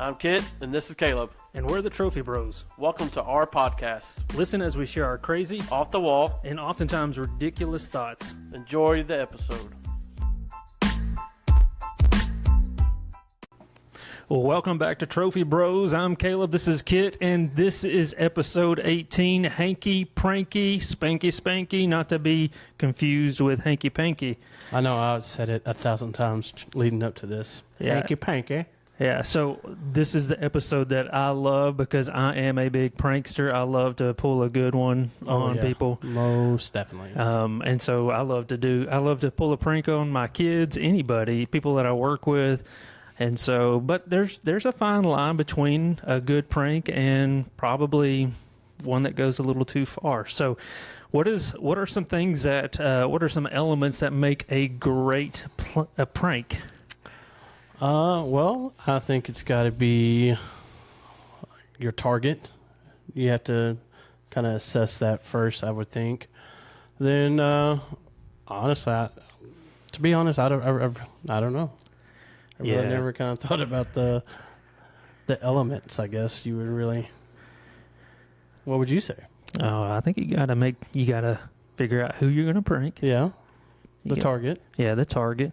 I'm Kit, and this is Caleb. And we're the Trophy Bros. Welcome to our podcast. Listen as we share our crazy, Off the wall, and oftentimes ridiculous thoughts. enjoy the episode. Well, welcome back to Trophy Bros. I'm Caleb, this is Kit, and this is episode 18, Hanky, Pranky, Spanky, Spanky, not to be confused with Hanky Panky. I know, I said it 1,000 times leading up to this. Yeah. Hanky Panky. Yeah, so this is the episode that I love because I am a big prankster. I love to pull a good one on people. Most definitely. And so I love to pull a prank on my kids, anybody, people that I work with. And so, but there's a fine line between a good prank and probably one that goes a little too far. So what are some things that, what are some elements that make a great prank? Well, I think it's got to be your target. You have to kind of assess that first, I would think. Then, honestly, to be honest, I don't know. I really never kind of thought about the elements, I guess. You would really... What would you say? Oh, I think you gotta figure out who you're gonna prank. Yeah. Target. Yeah, the target.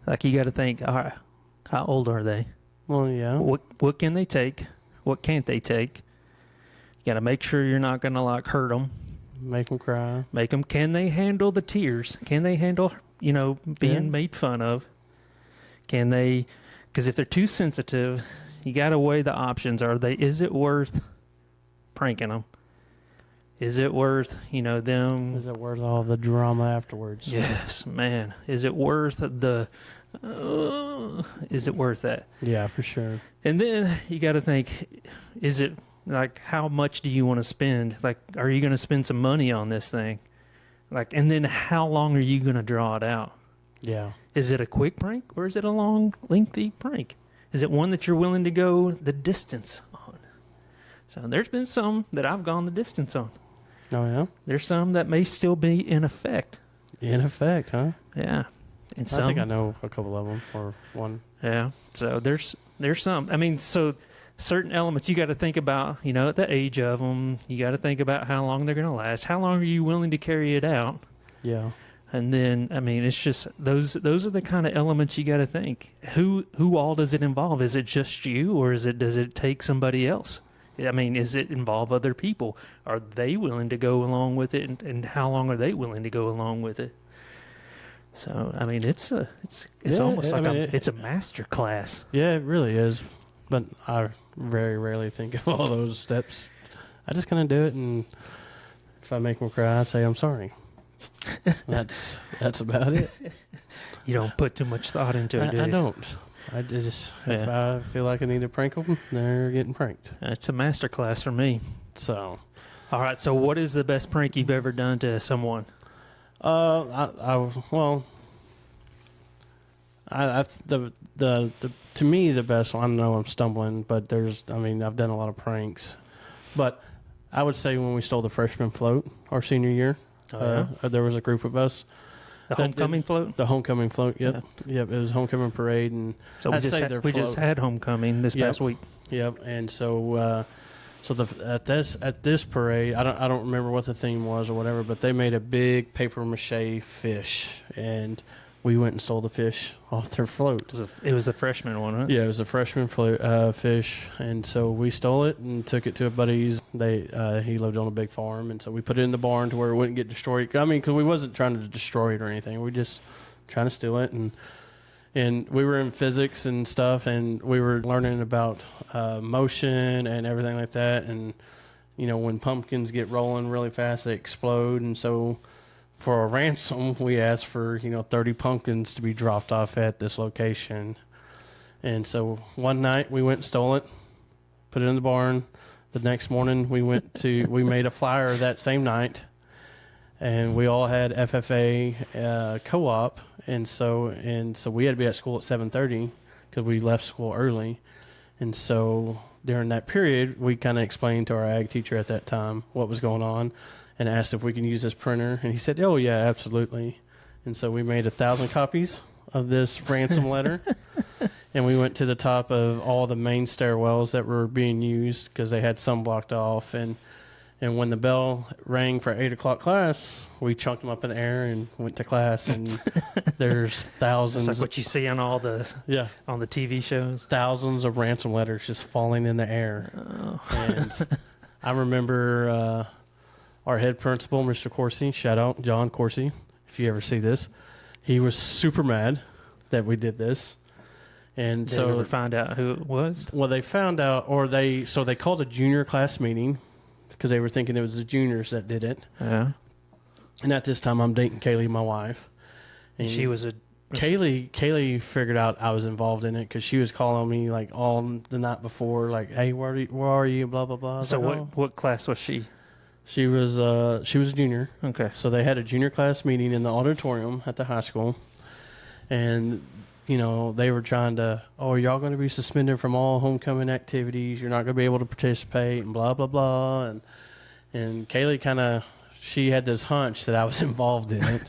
Like you gotta think, all right, how old are they? Well, yeah. What can they take? What can't they take? You gotta make sure you're not gonna like hurt them. Make them cry. Can they handle the tears? Can they handle, being made fun of? Can they, because if they're too sensitive, you got to weigh the options. Is it worth pranking them? Is it worth, them? Is it worth all the drama afterwards? Yes, man. Is it worth is it worth that? Yeah, for sure. And then you got to think, is it, like, how much do you want to spend? Like, are you going to spend some money on this thing? Like, and then how long are you going to draw it out? Yeah. Is it a quick prank or is it a long, lengthy prank? Is it one that you're willing to go the distance on? So there's been some that I've gone the distance on. Oh, yeah? There's some that may still be in effect. In effect, huh? Yeah. And I think I know a couple of them, or one. Yeah. So there's some. I mean, so certain elements you got to think about, the age of them. You got to think about how long they're going to last. How long are you willing to carry it out? Yeah. And then, I mean, it's just those are the kind of elements you got to think. Who all does it involve? Is it just you, or does it take somebody else? I mean, does it involve other people? Are they willing to go along with it, and how long are they willing to go along with it? So, I mean, it's almost like it's a master class. Yeah, it really is. But I very rarely think of all those steps. I just kind of do it, and if I make them cry, I say I'm sorry. That's about it. You don't put too much thought into it, do you? I don't. I just, if I feel like I need to prank them, they're getting pranked. It's a master class for me. So, all right. So, what is the best prank you've ever done to someone? To me the best one. I know I'm stumbling, but I've done a lot of pranks, but I would say when we stole the freshman float our senior year. There was a group of us. The homecoming float? The homecoming float, yep. Yeah. Yep, it was homecoming parade. And so we just had homecoming this past week. Yep, and so at this parade, I don't remember what the theme was or whatever, but they made a big paper mache fish, and we went and stole the fish off their float. It was a freshman one, huh? Yeah, it was a freshman fish, and so we stole it and took it to a buddy's. He lived on a big farm, and so we put it in the barn to where it wouldn't get destroyed. I mean, because we wasn't trying to destroy it or anything. We just trying to steal it, and we were in physics and stuff, and we were learning about motion and everything like that. And when pumpkins get rolling really fast, they explode, and so for a ransom, we asked for 30 pumpkins to be dropped off at this location. And so one night we went and stole it, put it in the barn. The next morning we made a flyer that same night, and we all had FFA co-op, and so we had to be at school at 7:30 because we left school early. And so during that period, we kind of explained to our ag teacher at that time what was going on, and asked if we can use this printer, and he said, "Oh yeah, absolutely." And so we made 1,000 copies of this ransom letter, and we went to the top of all the main stairwells that were being used because they had some blocked off. And when the bell rang for 8 o'clock class, we chunked them up in the air and went to class. And there's thousands. It's like what you see on all the on the TV shows. Thousands of ransom letters just falling in the air. Oh. And I remember our head principal, Mr. Coursey, shout out John Coursey, if you ever see this. He was super mad that we did this. And Did so you ever find out who it was? Well, they found out, they called a junior class meeting because they were thinking it was the juniors that did it. Yeah. And at this time, I'm dating Kaylee, my wife. And She was a... Kaylee figured out I was involved in it because she was calling me like all the night before, like, "Hey, where are you? Blah blah blah." So like, what class was she? She was a junior. Okay. So they had a junior class meeting in the auditorium at the high school, and they were trying to, y'all going to be suspended from all homecoming activities. You're not going to be able to participate, and blah blah blah. And Kaylee she had this hunch that I was involved in it.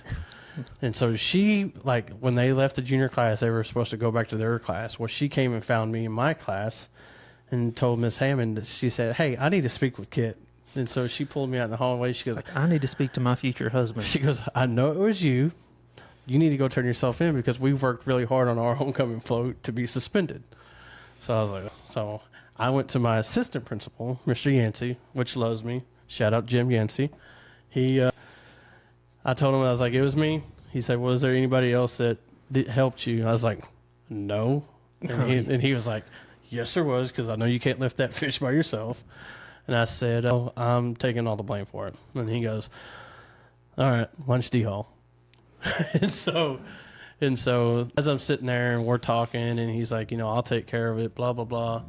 And so she, like, when they left the junior class, they were supposed to go back to their class. Well, she came and found me in my class and told Miss Hammond that she said, "Hey, I need to speak with Kit." And so she pulled me out in the hallway. She goes, "I need to speak to my future husband." She goes, "I know it was you. You need to go turn yourself in because we've worked really hard on our homecoming float to be suspended." So I was like, so I went to my assistant principal, Mr. Yancey, which loves me. Shout out Jim Yancey. I told him, I was like, "It was me." He said, "Was there anybody else that helped you?" I was like, "No." And he was like, "Yes, there was, because I know you can't lift that fish by yourself." And I said, "Oh, I'm taking all the blame for it." And he goes, "All right, lunch D-Hall." and so as I'm sitting there and we're talking, and he's like, "I'll take care of it, blah, blah, blah."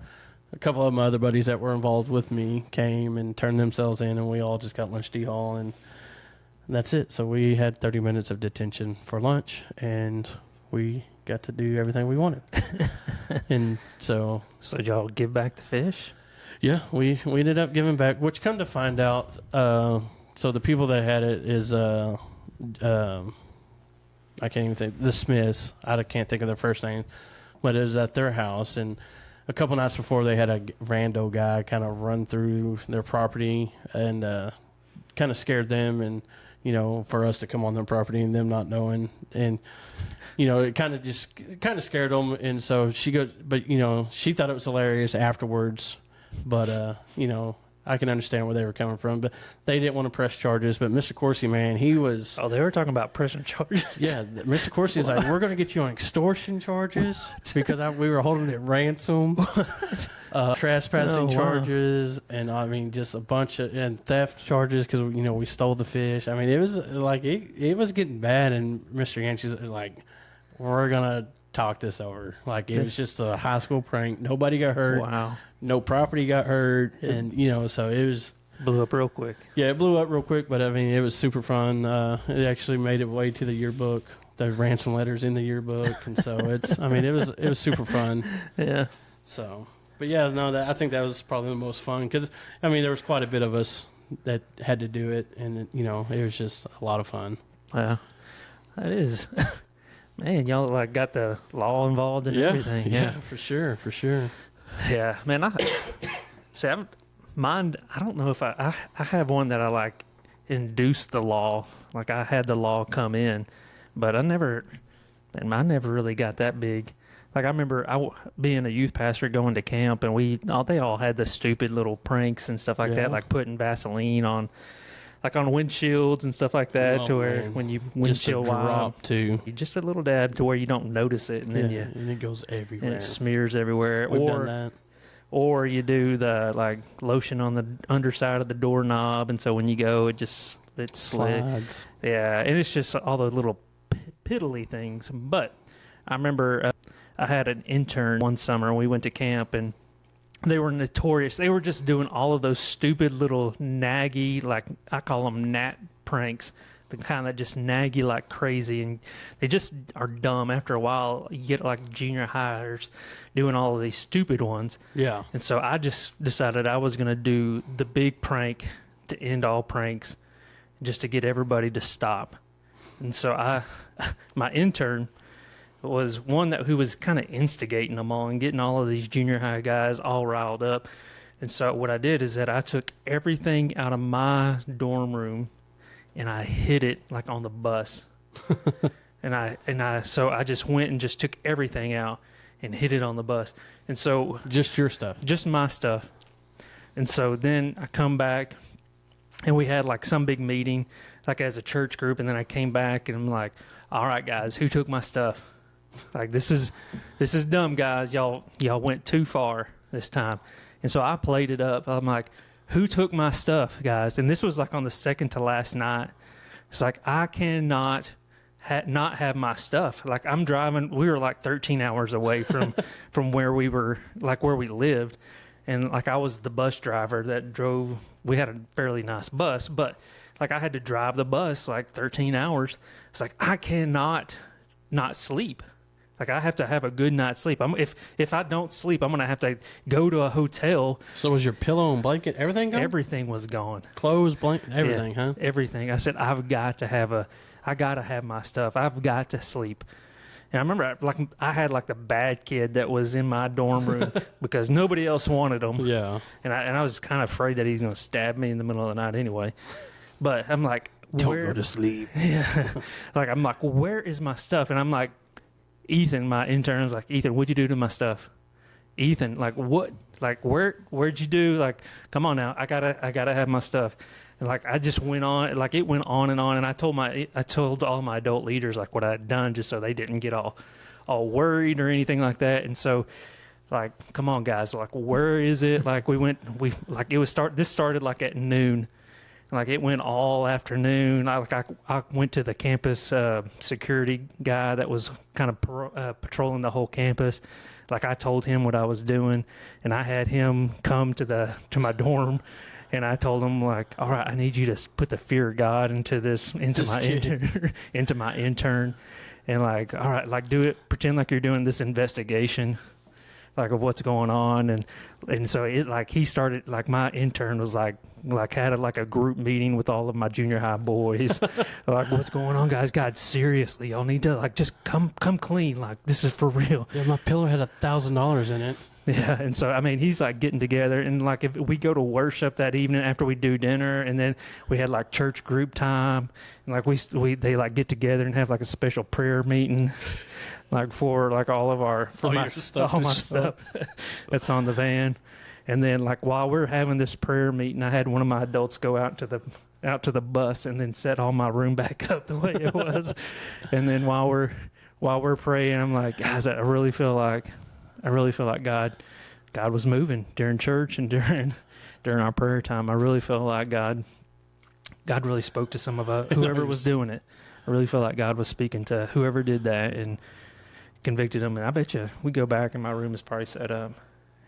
A couple of my other buddies that were involved with me came and turned themselves in, and we all just got lunch D-Hall, and that's it. So we had 30 minutes of detention for lunch, and we got to do everything we wanted. And so did y'all give back the fish? Yeah, we ended up giving back, which come to find out, so the people that had it is, I can't even think, the Smiths. I can't think of their first name, but it was at their house. And a couple nights before, they had a rando guy kind of run through their property and kind of scared them, and for us to come on their property and them not knowing, and it kind of scared them. And so she goes, but she thought it was hilarious afterwards. But I can understand where they were coming from, but they didn't want to press charges. But Mr. Coursey, man, he was... Oh, they were talking about pressing charges? Yeah, Mr. Coursey is like, "We're going to get you on extortion charges because we were holding it ransom, trespassing charges, and I mean, just a bunch of, and theft charges because, we stole the fish." I mean, it was like, it was getting bad, and Mr. Yancey's like, "We're going to talk this over." Like, it was just a high school prank. Nobody got hurt. Wow. No property got hurt, and so it was... Blew up real quick. Yeah, it blew up real quick, but I mean, it was super fun. It actually made its way to the yearbook. The ransom letters in the yearbook, and so it was super fun. Yeah. So, but yeah, no, I think that was probably the most fun because there was quite a bit of us that had to do it, and it was just a lot of fun. Yeah, that is. Man, y'all got the law involved and everything. Yeah, for sure. Yeah, man. Mine. I don't know if I have one that I induced the law. Like, I had the law come in, but mine never really got that big. Like, I remember being a youth pastor going to camp, and they all had the stupid little pranks and stuff like that, like putting Vaseline on windshields and stuff like that, to where when you windshield drop too, just a little dab to where you don't notice it, and then and it goes everywhere, and it smears everywhere. We've done that. Or you do the lotion on the underside of the doorknob, and so when you go, it slides. Yeah, and it's just all the little piddly things. But I remember I had an intern one summer, and we went to camp, and they were notorious. They were just doing all of those stupid little naggy, I call them gnat pranks, the kind that just nag you like crazy, and they just are dumb. After a while, you get junior hires doing all of these stupid ones. Yeah. And so I just decided I was going to do the big prank to end all pranks, just to get everybody to stop. And so my intern, was one who was kind of instigating them all and getting all of these junior high guys all riled up. And so what I did is that I took everything out of my dorm room and I hid it like on the bus. So I just went and just took everything out and hid it on the bus. And so Just your stuff. just my stuff. And so then I come back and we had like some big meeting, like as a church group. And then I came back and I'm like, all right, guys, who took my stuff? Like, this is dumb, guys. Y'all went too far this time. And so I played it up. I'm like, who took my stuff, guys? And this was like on the second to last night. It's like, I cannot not have my stuff. Like, I'm driving. We were like 13 hours away from where we were, like where we lived. And like, I was the bus driver that drove. We had a fairly nice bus, but like, I had to drive the bus like 13 hours. It's like, I cannot not sleep. Like, I have to have a good night's sleep. If I don't sleep, I'm going to have to go to a hotel. So was your pillow and blanket, everything gone? Everything was gone. Clothes, blanket, everything, Yeah, huh? Everything. I said, I got to have my stuff. I've got to sleep. And I remember, like, I had like the bad kid that was in my dorm room because nobody else wanted him. Yeah. And I was kind of afraid that he's going to stab me in the middle of the night anyway. But I'm like, Don't go to sleep. Yeah. Like, I'm like, where is my stuff? And I'm like, Ethan, my intern, was like, Ethan, what'd you do to my stuff? Ethan, like, what? Like, where'd you do? Like, come on now, I gotta have my stuff. And like, I just went on, like, it went on. And I told all my adult leaders like what I had done, just so they didn't get all worried or anything like that. And so, like, come on, guys, like, where is it? Like, this started like at noon. Like, it went all afternoon. I went to the campus security guy that was kind of patrolling the whole campus. Like, I told him what I was doing, and I had him come to my dorm, and I told him, like, all right, I need you to put the fear of God into my intern, and like, all right, like, do it, pretend like you're doing this investigation, like, of what's going on. And so it, like, he started, like, my intern was like had a group meeting with all of my junior high boys. Like, what's going on, guys? God, seriously, y'all need to, like, just come clean. Like, this is for real. Yeah, my pillow had $1,000 in it. Yeah. And so, I mean, he's like getting together, and like, if we go to worship that evening after we do dinner, and then we had like church group time, and like they like get together and have like a special prayer meeting, like for like all my stuff that's on the van. And then, like, while we're having this prayer meeting, I had one of my adults go out to the bus and then set all my room back up the way it was. And then while we're praying, I'm like, guys, I really feel like God was moving during church and during our prayer time. I really feel like God really spoke to some of whoever was doing it. I really feel like God was speaking to whoever did that and convicted them. And I bet you we go back and my room is probably set up.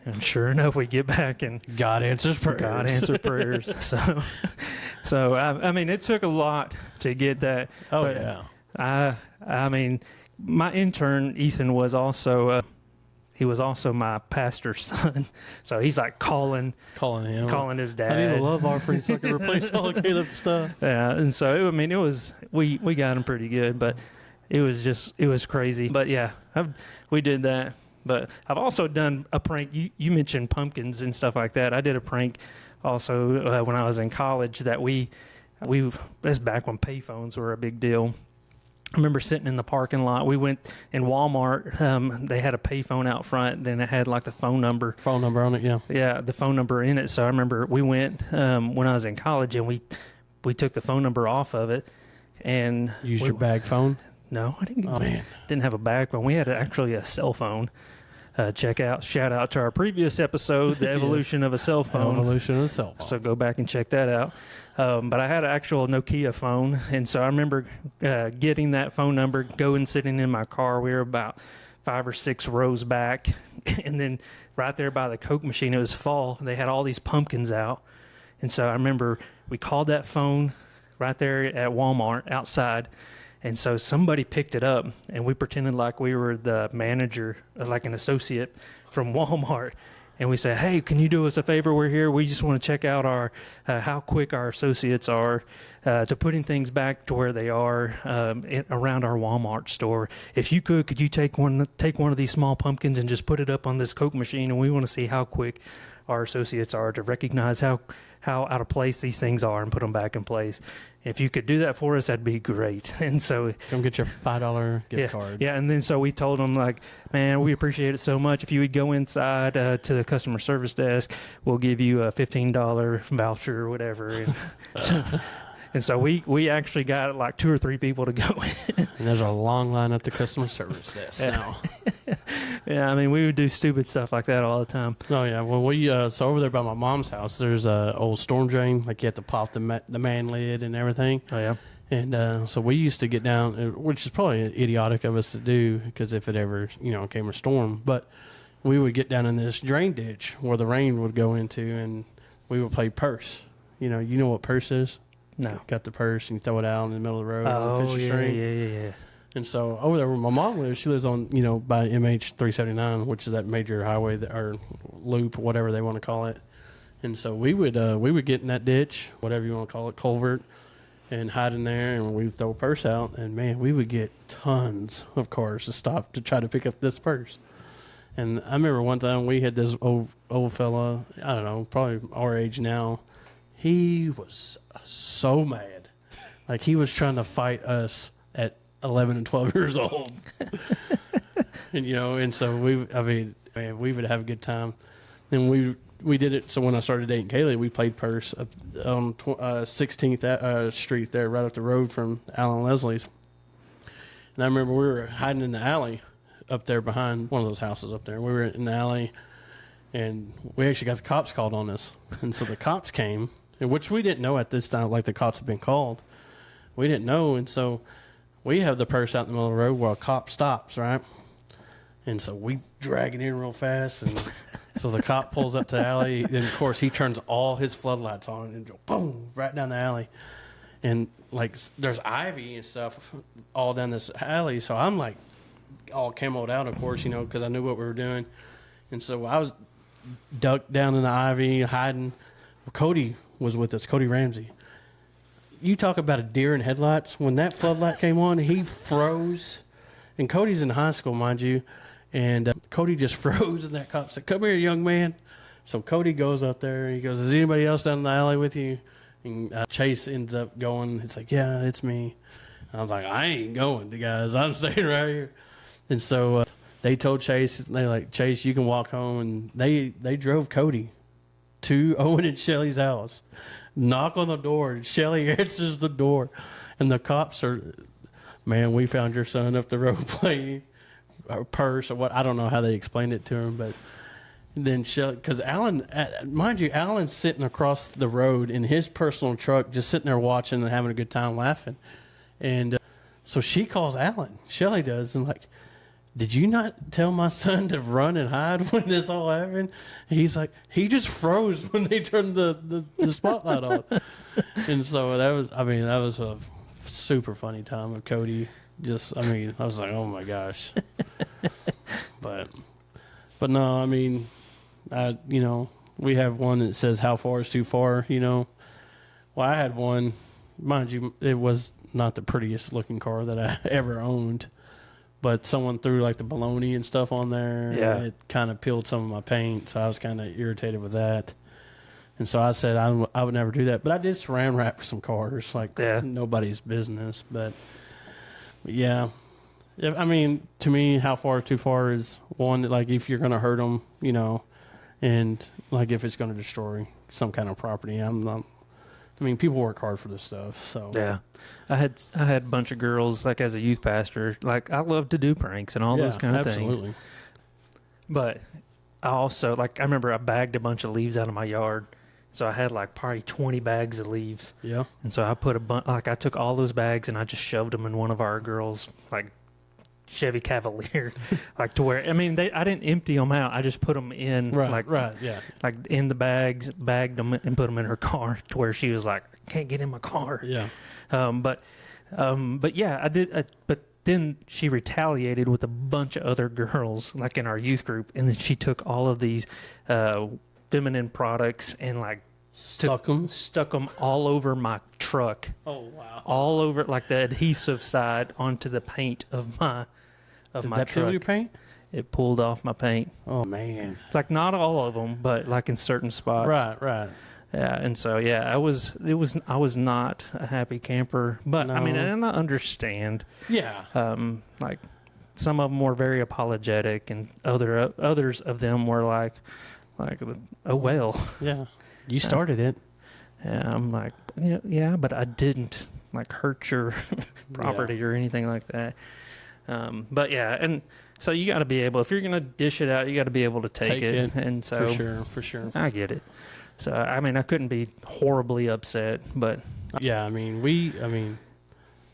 And sure enough, we get back and God answers prayers. God answered prayers. So I mean, it took a lot to get that. Oh, but yeah. I mean, my intern Ethan was also my pastor's son. So he's like calling his dad. I need a love offering so I can replace all of Caleb's stuff. Yeah, and so I mean, it was we got him pretty good, but it was crazy. But yeah, we did that. But I've also done a prank. You mentioned pumpkins and stuff like that. I did a prank also when I was in college that that's back when payphones were a big deal. I remember sitting in the parking lot. We went in Walmart. They had a payphone out front. Then it had like the phone number on it. Yeah. Yeah, the phone number in it. So I remember we went when I was in college, and we took the phone number off of it and used your bag phone. No, I didn't. Oh, man. Didn't have a bag phone. We had actually a cell phone. Shout out to our previous episode, the evolution of a cell phone. Evolution of a cell phone. So go back and check that out. But I had an actual Nokia phone, and so I remember getting that phone number, going sitting in my car. We were about 5 or 6 rows back, and then right there by the Coke machine, it was fall. They had all these pumpkins out, and so I remember we called that phone right there at Walmart outside. And so somebody picked it up, and we pretended like we were the manager, like an associate from Walmart. and we say, hey, can you do us a favor? We're here. We just want to check out our how quick our associates are to putting things back to where they are around our Walmart store. If you could you take one of these small pumpkins and just put it up on this Coke machine, and we want to see how quick our associates are to recognize how out of place these things are and put them back in place. If you could do that for us, that'd be great. And so come get your $5 gift card. Yeah, and then so we told them, like, man, we appreciate it so much. If you would go inside to the customer service desk, we'll give you a $15 voucher or whatever. And so we actually got like 2 or 3 people to go in. And there's a long line at the customer service desk now. Yeah, I mean, we would do stupid stuff like that all the time. Oh, yeah. Well, so over there by my mom's house, there's a old storm drain. Like, you have to pop the man lid and everything. Oh, yeah. And so we used to get down, which is probably idiotic of us to do, because if it ever, came a storm. But we would get down in this drain ditch where the rain would go into, and we would play purse. You know what purse is? No. Got the purse and you throw it out in the middle of the road. Oh, yeah. And so over there where my mom lives, she lives on, by MH 379, which is that major highway or loop, whatever they want to call it. And so we would get in that ditch, whatever you want to call it, culvert, and hide in there, and we would throw a purse out, and man, we would get tons of cars to stop to try to pick up this purse. And I remember one time we had this old fella, I don't know, probably our age now. He was so mad. Like, he was trying to fight us at 11 and 12 years old. And so we would have a good time. Then we did it. So when I started dating Kaylee, we played purse on 16th Street there, right up the road from Alan Leslie's. And I remember we were hiding in the alley up there behind one of those houses up there. We were in the alley, and we actually got the cops called on us. And so the cops came, which we didn't know at this time, like the cops had been called. We didn't know, and so we have the purse out in the middle of the road where a cop stops, right? And so we drag it in real fast, and so the cop pulls up to the alley, and of course he turns all his floodlights on and go boom right down the alley. And like there's ivy and stuff all down this alley, so I'm like all camoed out, of course, because I knew what we were doing. And so I was ducked down in the ivy, hiding. Cody was with us, Cody Ramsey. You talk about a deer in headlights. When that floodlight came on, he froze. And Cody's in high school, mind you. And Cody just froze, and that cop said, "Come here, young man." So Cody goes up there, and he goes, "Is anybody else down in the alley with you?" And Chase ends up going. It's like, "Yeah, it's me." I was like, "I ain't going, guys. I'm staying right here." And so they told Chase, they're like, "Chase, you can walk home." And they drove Cody to Owen and Shelly's house. Knock on the door, and Shelly answers the door. And the cops are, "Man, we found your son up the road playing a purse," or what. I don't know how they explained it to him, but then Shelly, because Alan, mind you, Alan's sitting across the road in his personal truck, just sitting there watching and having a good time laughing. And so she calls Alan, Shelly does, and like, "Did you not tell my son to run and hide when this all happened?" He's like, "He just froze when they turned the spotlight on." And so that was a super funny time with Cody. I was like, oh my gosh. But no, we have one that says "How far is too far?" Well, I had one, mind you, it was not the prettiest looking car that I ever owned. But someone threw like the bologna and stuff on there. Yeah. And it kind of peeled some of my paint, so I was kind of irritated with that. And so I said I would never do that. But I did saran wrap some cars, like nobody's business. But yeah, to me, how far too far is one that, like, if you're going to hurt them, and like if it's going to destroy some kind of property. People work hard for this stuff. So yeah, I had a bunch of girls, like, as a youth pastor. Like, I love to do pranks and all those kind of things. But I also, I remember I bagged a bunch of leaves out of my yard. So I had like probably 20 bags of leaves. Yeah. And so I put I took all those bags and I just shoved them in one of our girls' Chevy Cavalier, to where, I didn't empty them out. I just put them in, in the bags, bagged them and put them in her car to where she was like, "I can't get in my car." Yeah. But yeah, I did. But then she retaliated with a bunch of other girls, like in our youth group, and then she took all of these feminine products and like Stuck them. all over my truck, Oh wow! all over like the adhesive side onto the paint of my Did my that peel truck. your paint? It pulled off my paint. Oh man! Like not all of them, but like in certain spots. Right. Yeah, and so I was not a happy camper, but I mean, No. and I understand. Yeah. Like some of them were very apologetic, and others of them were like, oh well. Yeah. You started it. Yeah, I'm like, yeah, but I didn't like hurt your property or anything like that. But yeah, and so you got to be able, if you're gonna dish it out, you got to be able to take it, and so for sure. I get it. So I mean, I couldn't be horribly upset, but Yeah, I mean,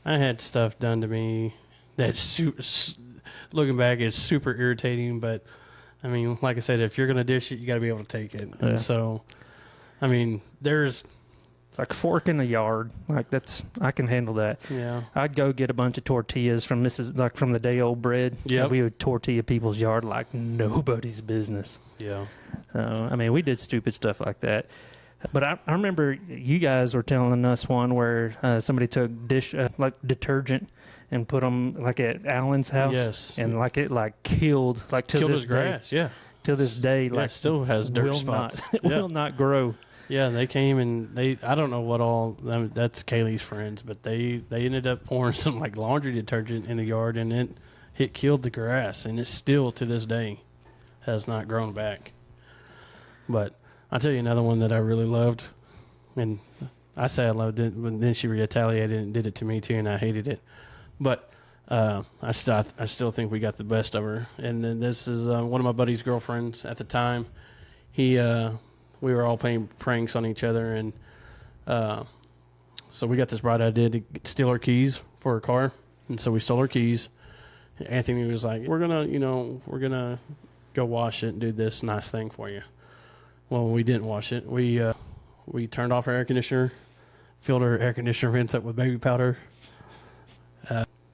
I had stuff done to me that's looking back, it's super irritating. But I mean, like I said, if you're gonna dish it, you got to be able to take it. Yeah. And so, I mean, there's like a fork in the yard, like I can handle that. yeah, I'd go get a bunch of tortillas from from the day old bread. Yep. And we would tortilla people's yard like nobody's business. yeah, So, I mean, we did stupid stuff like that. But I remember you guys were telling us one where somebody took like detergent and put them like at Alan's house. yes, And like it like killed like to killed this his grass. day. Yeah, To this day, yeah, like it still has dirt will spots. not Yeah. will not grow. Yeah, they came and I don't know what all, I mean, that's Kaylee's friends, but they ended up pouring some like laundry detergent in the yard, and it killed the grass, and it still to this day has not grown back. But I'll tell you another one that I really loved, and I say I loved it, but then she retaliated and did it to me too, and I hated it. But I still think we got the best of her. And then this is one of my buddy's girlfriends at the time. We were all playing pranks on each other, and so we got this bright idea to steal her keys for her car, and so we stole her keys. Anthony was like, we're gonna go wash it and do this nice thing for you. Well, we didn't wash it. We turned off our air conditioner, filled our air conditioner vents up with baby powder,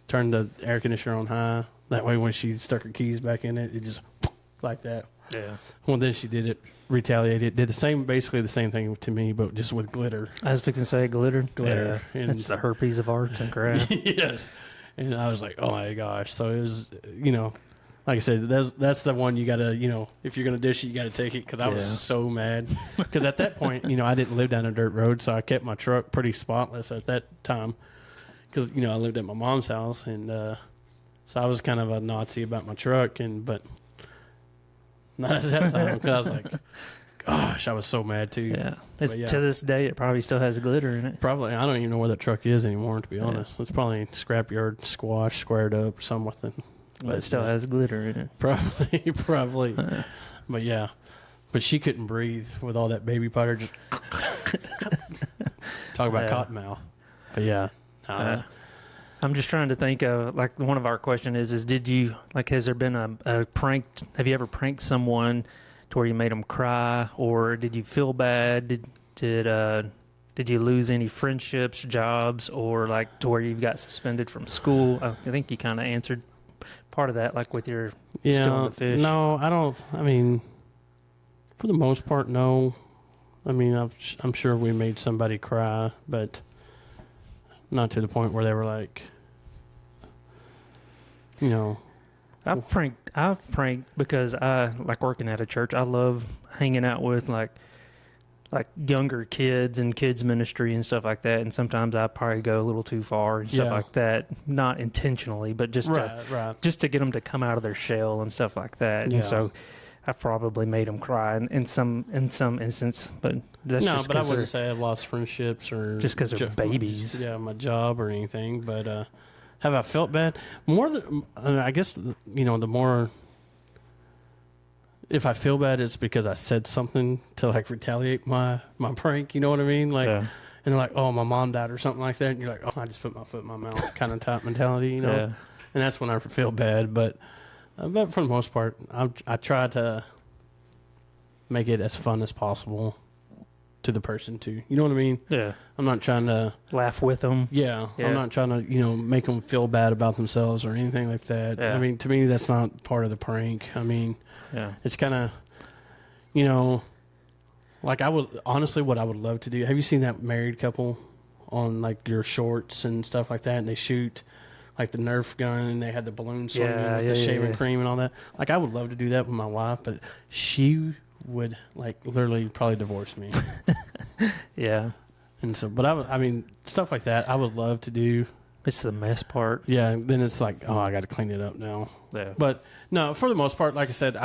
turned the air conditioner on high. That way when she stuck her keys back in it, it just like that. Yeah. Well, then she did it, retaliated, did basically the same thing to me, but just with glitter. I was fixing to say glitter. Glitter. Yeah. And It's the herpes of arts and crafts. yes. And I was like, oh my gosh. So it was, like I said, that's the one you got to, if you're going to dish it, you got to take it. Because I was so mad. Because at that point, I didn't live down a dirt road, so I kept my truck pretty spotless at that time. Because, I lived at my mom's house, and so I was kind of a Nazi about my truck, but not at that time, because I was like, gosh, I was so mad too. Yeah. Yeah. To this day, it probably still has glitter in it. Probably, I don't even know where that truck is anymore, to be honest. It's probably scrapyard, squash, squared up, or something. But it still has glitter in it. Probably. But yeah. But she couldn't breathe with all that baby powder. Just talk about cottonmouth. But yeah. I'm just trying to think of, like, one of our question is did you, like, has there been a prank, have you ever pranked someone to where you made them cry, or did you feel bad? Did you lose any friendships, jobs, or like to where you got suspended from school? I think you kind of answered part of that, like with your stealing the fish. No, I don't. I mean, for the most part, no. I mean, I'm sure we made somebody cry, but not to the point where they were like, I've pranked because I like working at a church. I love hanging out with like younger kids and kids ministry and stuff like that. And sometimes I probably go a little too far and stuff like that, not intentionally, but just to get them to come out of their shell and stuff like that. Yeah. And so I've probably made them cry in some instance, but that's no, just but I wouldn't say I've lost friendships or just because they're babies. Yeah, my job or anything. But have I felt bad? More than I guess the more. If I feel bad, it's because I said something to like retaliate my prank. You know what I mean? Like, and they're like, "Oh, my mom died" or something like that, and you're like, "Oh, I just put my foot in my mouth," kind of type mentality, you know. Yeah. And that's when I feel bad. But for the most part, I try to make it as fun as possible. to the person too. You know what I mean? Yeah. I'm not trying to Laugh with them. Yeah, Yeah. I'm not trying to, make them feel bad about themselves or anything like that. Yeah. I mean, to me, that's not part of the prank. I mean, Yeah. it's kind of, like what I would love to do. Have you seen that married couple on like your shorts and stuff like that? And they shoot like the Nerf gun and they had the balloon swinging with the shaving cream and all that. Like, I would love to do that with my wife, but she would like literally probably divorce me. Yeah. And so, but I mean, stuff like that, I would love to do. It's the mess part. Yeah, then it's like, oh, I got to clean it up now. Yeah. But no, for the most part, like I said,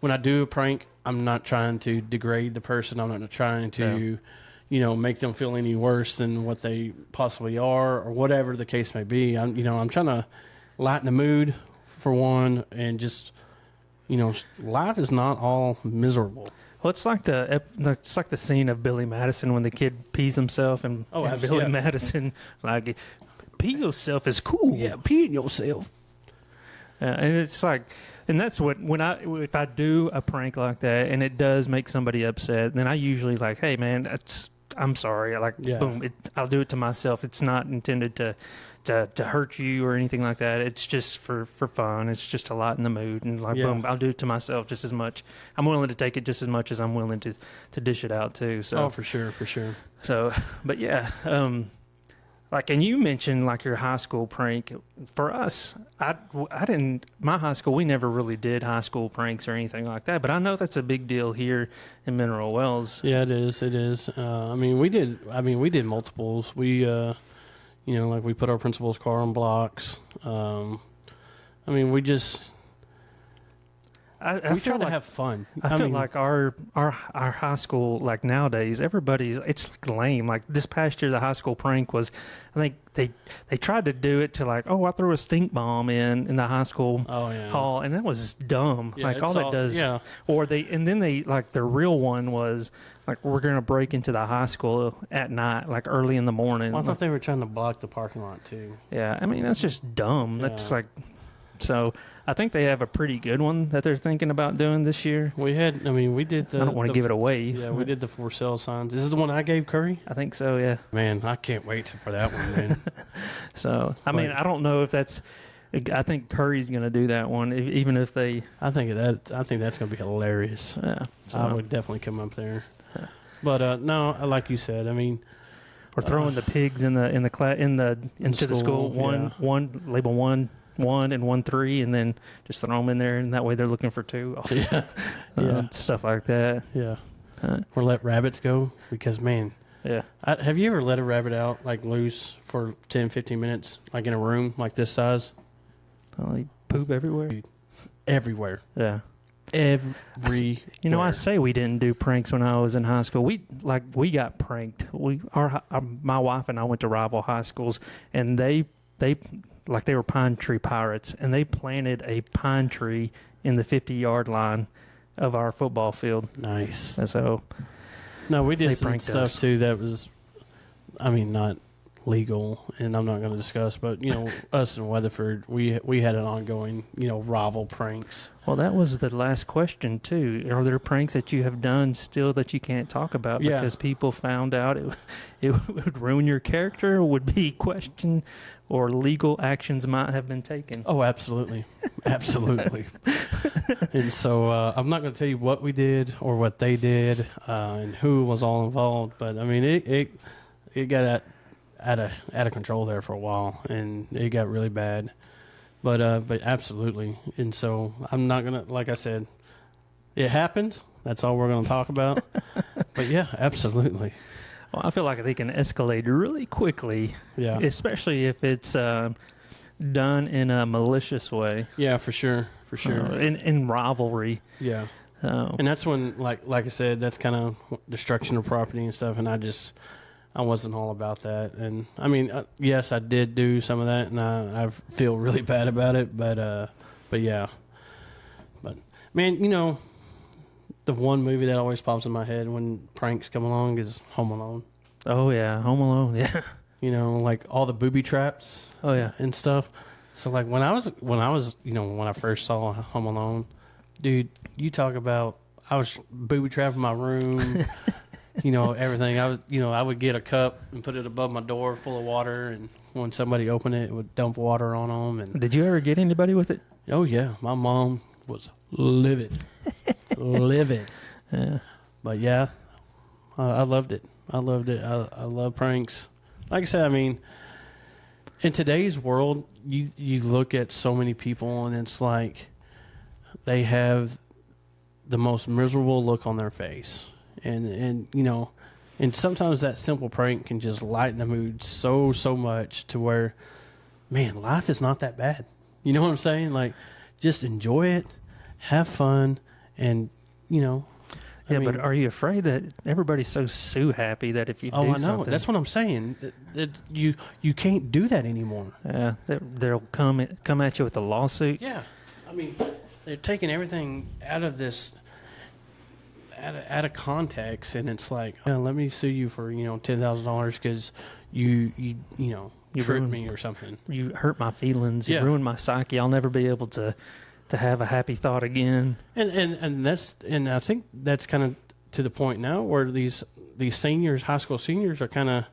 when I do a prank, I'm not trying to degrade the person. I'm not trying to, make them feel any worse than what they possibly are, or whatever the case may be. I'm trying to lighten the mood for one, and just, life is not all miserable. Well, it's like the scene of Billy Madison when the kid pees himself, and Billy Madison like, pee yourself is cool. Yeah, peeing yourself. And it's like, and that's what if I do a prank like that and it does make somebody upset, then I usually like, hey man, I'm sorry. Boom, I'll do it to myself. It's not intended to hurt you or anything like that. It's just for fun. It's just to lighten the mood, and boom, I'll do it to myself just as much. I'm willing to take it just as much as I'm willing to dish it out too. So for sure. So, but yeah, and you mentioned like your high school prank. For us, I didn't. My high school, we never really did high school pranks or anything like that. But I know that's a big deal here in Mineral Wells. Yeah, it is. It is. We did multiples. We, like we put our principal's car on blocks. We just. We try to have fun. I feel like our high school, like nowadays, it's like lame. Like this past year, the high school prank was, I think they tried to do it to like, oh, I threw a stink bomb in the high school hall, and that was dumb. Yeah, like all that does, or their real one was like, we're gonna break into the high school at night, like early in the morning. Well, I thought they were trying to block the parking lot too. Yeah, I mean that's just dumb. That's like. So I think they have a pretty good one that they're thinking about doing this year. We did the... I don't want to give it away. Yeah, we did the for sale signs. Is this the one I gave Curry? I think so, yeah. Man, I can't wait for that one, man. So, I mean, I don't know if that's... I think Curry's going to do that one, even if they... I think that's going to be hilarious. Yeah. So. I would definitely come up there. But, no, like you said, I mean... Or throwing the pigs into the school. One label one and 1 3, and then just throw them in there, and that way they're looking for 2. Stuff like that. Yeah. Or let rabbits go, because man. Yeah. Have you ever let a rabbit out like loose for 10, 15 minutes, like in a room like this size? Oh, they poop everywhere. Dude, everywhere. Yeah. Every. I say we didn't do pranks when I was in high school. We got pranked. My wife and I went to rival high schools, and they were pine tree pirates, and they planted a pine tree in the 50-yard line of our football field. Nice. And so, no, we did some stuff us. too that was, not legal, and I'm not going to discuss. But us in Weatherford, we had an ongoing rival pranks. Well, that was the last question too. Are there pranks that you have done still that you can't talk about because people found out it would ruin your character, would be questioned, or legal actions might have been taken? Oh, absolutely. Absolutely. And so I'm not going to tell you what we did or what they did and who was all involved, but I mean it got out of control there for a while, and it got really bad. But absolutely. And so I'm not going to, like I said, it happened. That's all we're going to talk about. But yeah, absolutely. Well, I feel like they can escalate really quickly. Yeah. Especially if it's done in a malicious way. Yeah, for sure. For sure. In rivalry. Yeah. And that's when, like I said, that's kind of destruction of property and stuff. And I wasn't all about that. And I mean, yes, I did do some of that, and I feel really bad about it. But yeah. But man, the one movie that always pops in my head when pranks come along is Home Alone. Oh yeah, Home Alone. Yeah. Like all the booby traps. Oh yeah, and stuff. So like when I first saw Home Alone, dude, you talk about I was booby trapping my room. everything. I would get a cup and put it above my door full of water, and when somebody opened it would dump water on them. And Did you ever get anybody with it? oh yeah, my mom was livid, livid. Yeah. But yeah, I loved it. I loved it. I love pranks. Like I said, I mean, in today's world, you look at so many people and it's like they have the most miserable look on their face. And sometimes that simple prank can just lighten the mood so much to where, man, life is not that bad. You know what I'm saying? Like, just enjoy it, have fun, and, Yeah, but are you afraid that everybody's so happy that if you do something... Oh, I know. That's what I'm saying. That you can't do that anymore. Yeah, they'll come at you with a lawsuit. Yeah. I mean, they're taking everything out of this... Out of context, and it's like, let me sue you for $10,000 because you tricked me or something. You hurt my feelings. You Yeah. ruined my psyche. I'll never be able to have a happy thought again. And I think that's kind of to the point now where these seniors, high school seniors, are kind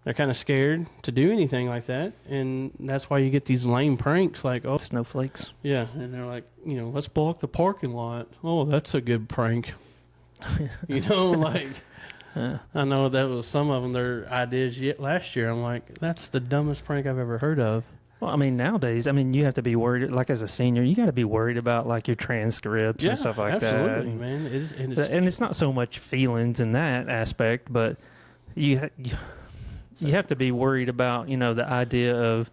of scared to do anything like that, and that's why you get these lame pranks like, oh, Snowflakes. yeah, and they're like, let's block the parking lot. Oh, that's a good prank. Like, I know that was some of them their ideas last year. I'm like, that's the dumbest prank I've ever heard of. Well, I mean, nowadays, you have to be worried. Like as a senior, you got to be worried about like your transcripts and stuff like absolutely, that. Man. And it's not so much feelings in that aspect, but you have to be worried about the idea of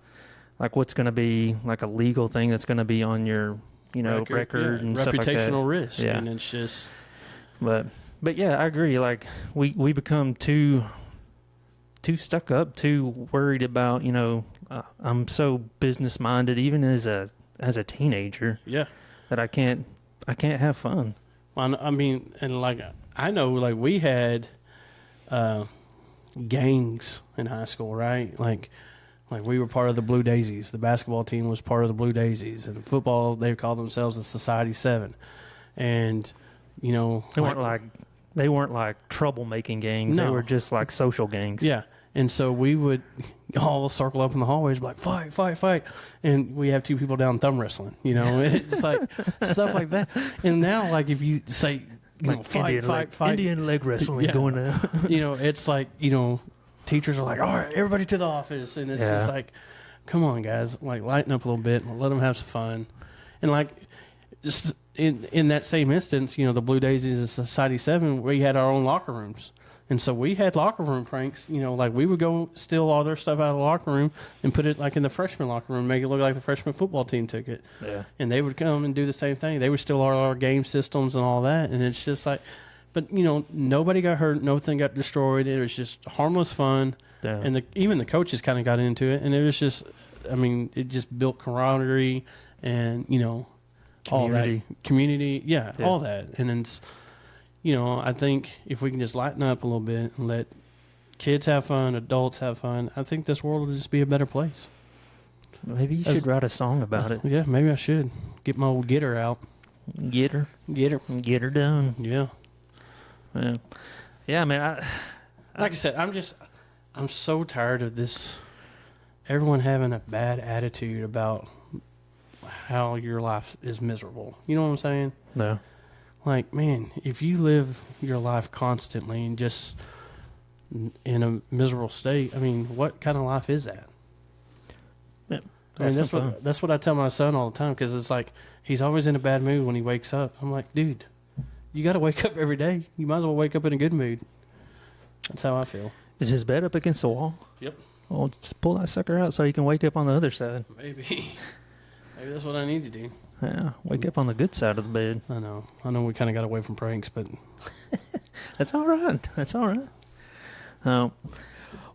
like what's going to be like a legal thing that's going to be on your record and stuff like that. Reputational risk. Yeah, and it's just. But yeah, I agree. Like we become too stuck up, too worried about. I'm so business minded, even as a teenager. Yeah, that I can't have fun. I mean, and like I know, like we had gangs in high school, right? Like we were part of the Blue Daisies. The basketball team was part of the Blue Daisies, and football they called themselves the Society 7, and. They weren't like troublemaking gangs. No. They were just like social gangs. Yeah. And so we would all circle up in the hallways like, fight, fight, fight. And we have two people down thumb wrestling, It's like stuff like that. And now, like, if you say, fight. Indian leg wrestling going on. It's like, teachers are like, all right, everybody to the office. And it's just like, come on, guys, like, lighten up a little bit and let them have some fun. And, like, just in that same instance, the Blue Daisies and Society 7, we had our own locker rooms. And so we had locker room pranks, like we would go steal all their stuff out of the locker room and put it like in the freshman locker room, make it look like the freshman football team took it. Yeah. And they would come and do the same thing. They would steal all our game systems and all that. And it's just like, but nobody got hurt. Nothing got destroyed. It was just harmless fun. Yeah. And even the coaches kind of got into it. And it was just, it just built camaraderie and, all that community, all that. And it's, I think if we can just lighten up a little bit and let kids have fun, adults have fun, I think this world will just be a better place. Maybe you should write a song about it. Yeah, maybe I should get my old Getter out. Get her done. Yeah. Yeah, man. Like I said, I'm so tired of this. Everyone having a bad attitude about how your life is miserable. You know what I'm saying? No. Like, man, if you live your life constantly and just in a miserable state, I mean, what kind of life is that? Yeah, I mean, that's what I tell my son all the time, because it's like he's always in a bad mood when he wakes up. I'm like, dude, you got to wake up every day. You might as well wake up in a good mood. That's how I feel. Is his bed up against the wall? Yep. Well, just pull that sucker out so you can wake up on the other side. Maybe that's what I need to do. Yeah, wake up on the good side of the bed. I know we kind of got away from pranks, but that's all right.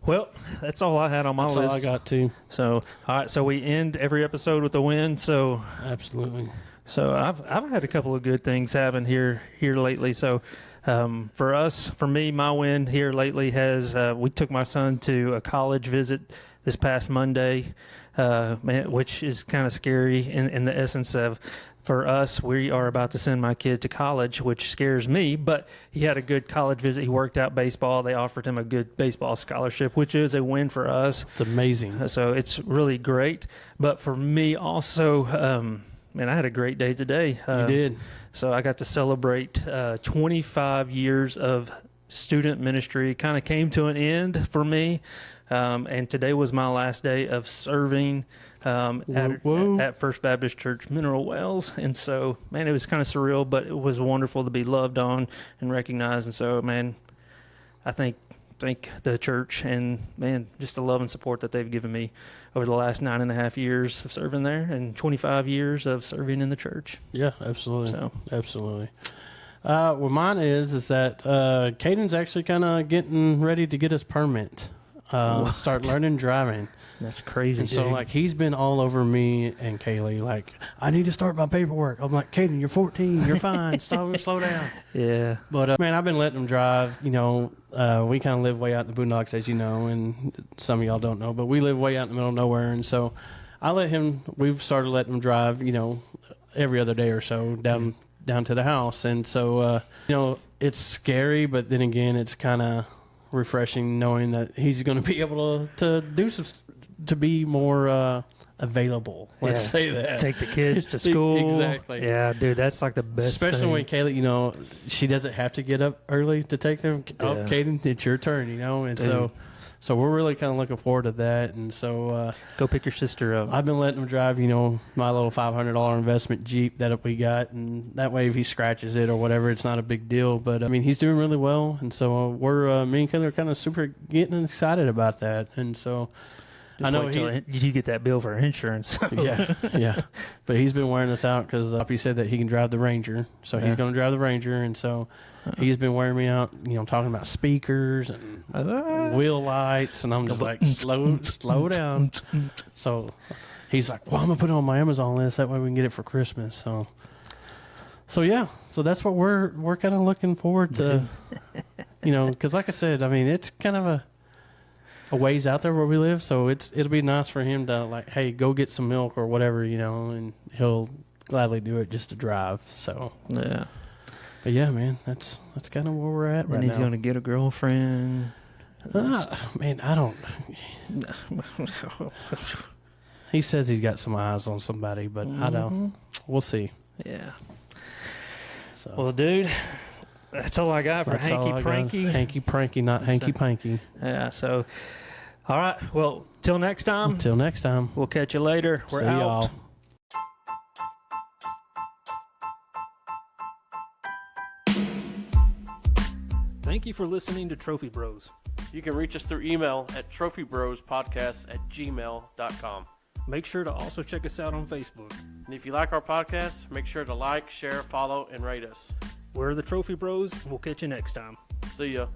Well, that's all I had on my list. That's all I got too. So, all right. So we end every episode with a win. So absolutely. So I've had a couple of good things happen here lately. So for me, my win here lately has we took my son to a college visit this past Monday. which is kind of scary in the essence of, for us, we are about to send my kid to college, which scares me, but he had a good college visit. He worked out baseball. They offered him a good baseball scholarship, which is a win for us. It's amazing. So it's really great. But for me also, man, I had a great day today. You did. So I got to celebrate 25 years of student ministry. Kind of came to an end for me. And today was my last day of serving at First Baptist Church Mineral Wells. And so, man, it was kind of surreal, but it was wonderful to be loved on and recognized. And so, man, I thank the church and, man, just the love and support that they've given me over the last 9.5 years of serving there and 25 years of serving in the church. Yeah, absolutely. So. Absolutely. Well, mine is that Caden's actually kind of getting ready to get his permit. Start learning driving. That's crazy. And so, like, he's been all over me and Kaylee, like, I need to start my paperwork. I'm like, Caden, you're 14. You're fine. Slow down. Yeah. But, man, I've been letting him drive. You know, we kind of live way out in the boondocks, as you know, and some of y'all don't know, but we live way out in the middle of nowhere. And so we've started letting him drive, you know, every other day or so down to the house. And so, you know, it's scary, but then again, it's kind of refreshing knowing that he's going to be able to do some, to be more available. Let's say that. Take the kids to school. Exactly. Yeah, dude, that's like the best Especially thing. when Kaylee, you know, she doesn't have to get up early to take them. Oh, Yeah. Caden, it's your turn, you know. And so we're really kind of looking forward to that. And so Go pick your sister up. I've been letting him drive, you know, my little $500 investment Jeep that we got, and that way if he scratches it or whatever, it's not a big deal. But I mean, he's doing really well, and so me and Kaylee are kind of super getting excited about that. And so Just I know wait till you get that bill for insurance. yeah. But he's been wearing us out because he said that he can drive the Ranger, so he's going to drive the Ranger, and so he's been wearing me out, you know, talking about speakers and wheel lights, and I'm just like, slow down. So he's like, well, I'm gonna put it on my Amazon list, that way we can get it for Christmas. So yeah, so that's what we're kind of looking forward to, you know, because like I said, I mean, it's kind of a ways out there where we live, so it'll be nice for him to, like, hey, go get some milk or whatever, you know, and he'll gladly do it just to drive. So Yeah. but yeah, man, that's kind of where we're at right now. And he's going to get a girlfriend. Man, I don't. He says he's got some eyes on somebody, but I don't. We'll see. Yeah. So Well, dude, that's all I got for that's all Hanky I got. Pranky. Hanky Pranky, not Hanky Panky. Yeah, so, all right. Well, till next time, Until next time, we'll catch you later. We're see out. y'all. Thank you for listening to Trophy Bros. You can reach us through email at trophybrospodcast@gmail.com. Make sure to also check us out on Facebook. And if you like our podcast, make sure to like, share, follow, and rate us. We're the Trophy Bros, and we'll catch you next time. See ya.